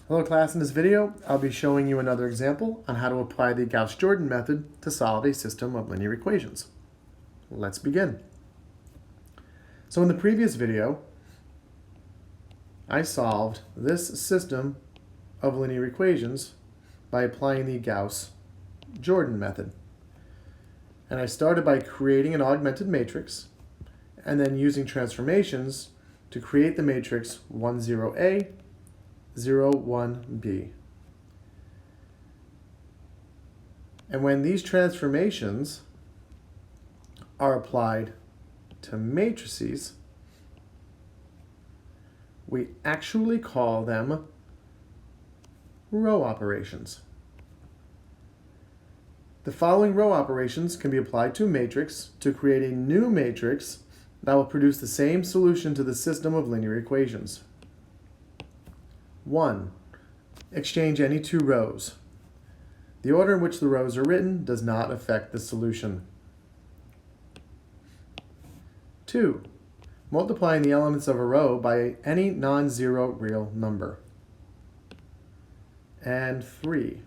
Hello class, in this video I'll be showing you another example on how to apply the Gauss-Jordan method to solve a system of linear equations. Let's begin. So in the previous video I solved this system of linear equations by applying the Gauss-Jordan method. And I started by creating an augmented matrix and then using transformations to create the matrix 1, 0a 0, 1b. And when these transformations are applied to matrices, we actually call them row operations. The following row operations can be applied to a matrix to create a new matrix that will produce the same solution to the system of linear equations. 1. Exchange any two rows. The order in which the rows are written does not affect the solution. 2. Multiplying the elements of a row by any non-zero real number. And 3.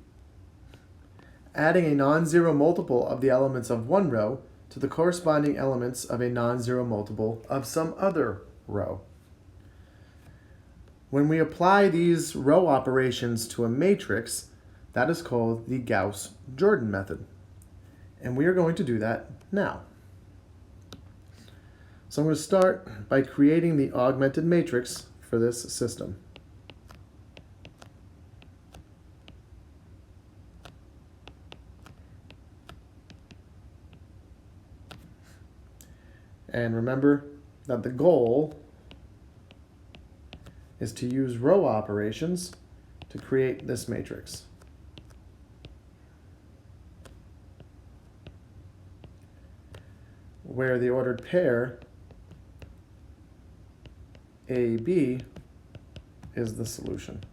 Adding a non-zero multiple of the elements of one row to the corresponding elements of a non-zero multiple of some other row. When we apply these row operations to a matrix, that is called the Gauss-Jordan method. And we are going to do that now. So I'm going to start by creating the augmented matrix for this system. And remember that the goal is to use row operations to create this matrix. Where the ordered pair AB is the solution.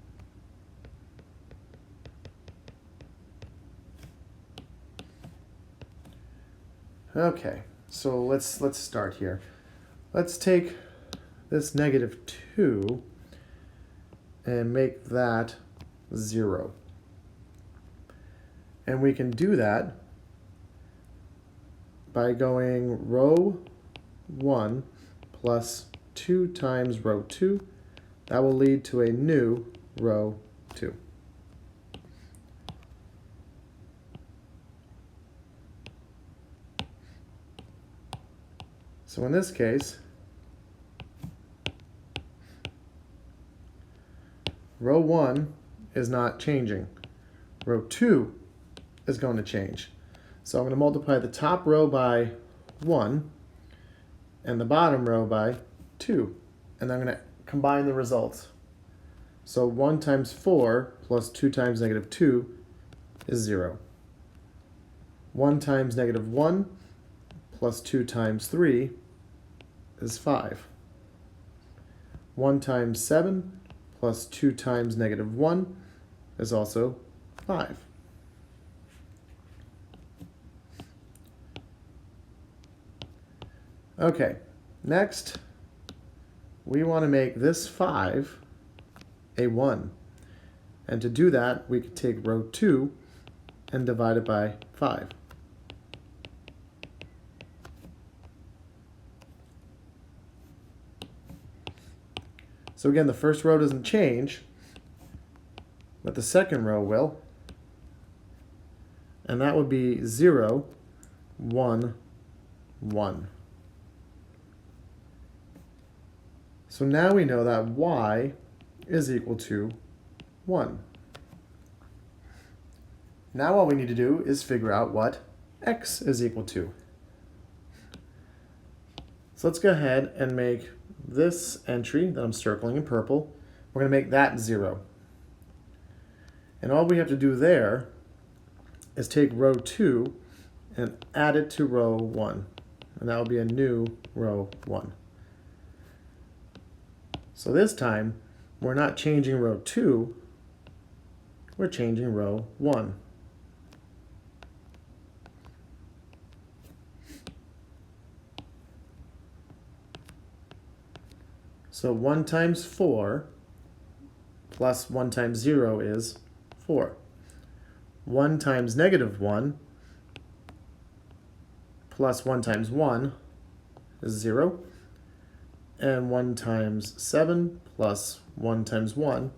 Okay, so let's start here. Let's take this -2 and make that 0. And we can do that by going row 1 plus 2 times row 2. That will lead to a new row 2. So in this case, row 1 is not changing. Row 2 is going to change. So I'm going to multiply the top row by 1 and the bottom row by 2. And I'm going to combine the results. So 1 times 4 plus 2 times -2 is 0. 1 times -1 plus 2 times 3 is 5. 1 times 7 plus 2 times -1 is also 5. Okay, next we want to make this 5 a 1. And to do that, we could take row 2 and divide it by 5. So again, the first row doesn't change, but the second row will. And that would be 0, 1, 1. So now we know that y is equal to 1. Now all we need to do is figure out what x is equal to. So let's go ahead and make this entry that I'm circling in purple, we're going to make that 0. And all we have to do there is take row 2 and add it to row 1. And that will be a new row 1. So this time, we're not changing row 2, we're changing row 1. So 1 times 4 plus 1 times 0 is 4. 1 times negative 1 plus 1 times 1 is 0. And 1 times 7 plus 1 times 1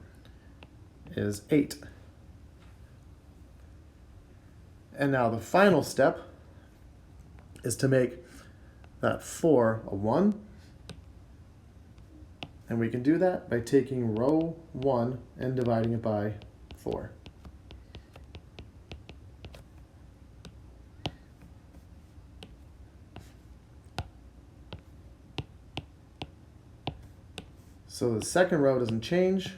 is 8. And now the final step is to make that 4 a 1. And we can do that by taking row 1 and dividing it by 4. So the second row doesn't change,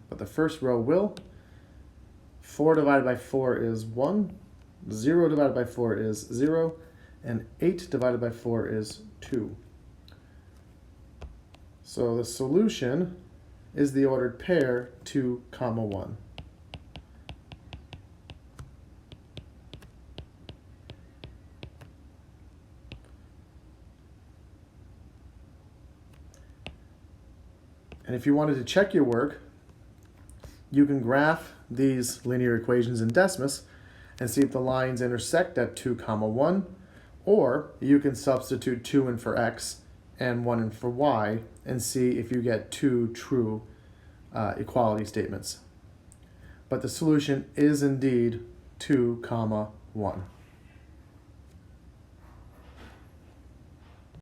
but the first row will. 4 divided by 4 is 1. 0 divided by 4 is 0. And 8 divided by 4 is 2. So the solution is the ordered pair 2, 1. And if you wanted to check your work, you can graph these linear equations in Decimus and see if the lines intersect at 2, 1, or you can substitute 2 in for x and 1 in for y and see if you get 2 true equality statements. But the solution is indeed 2, 1.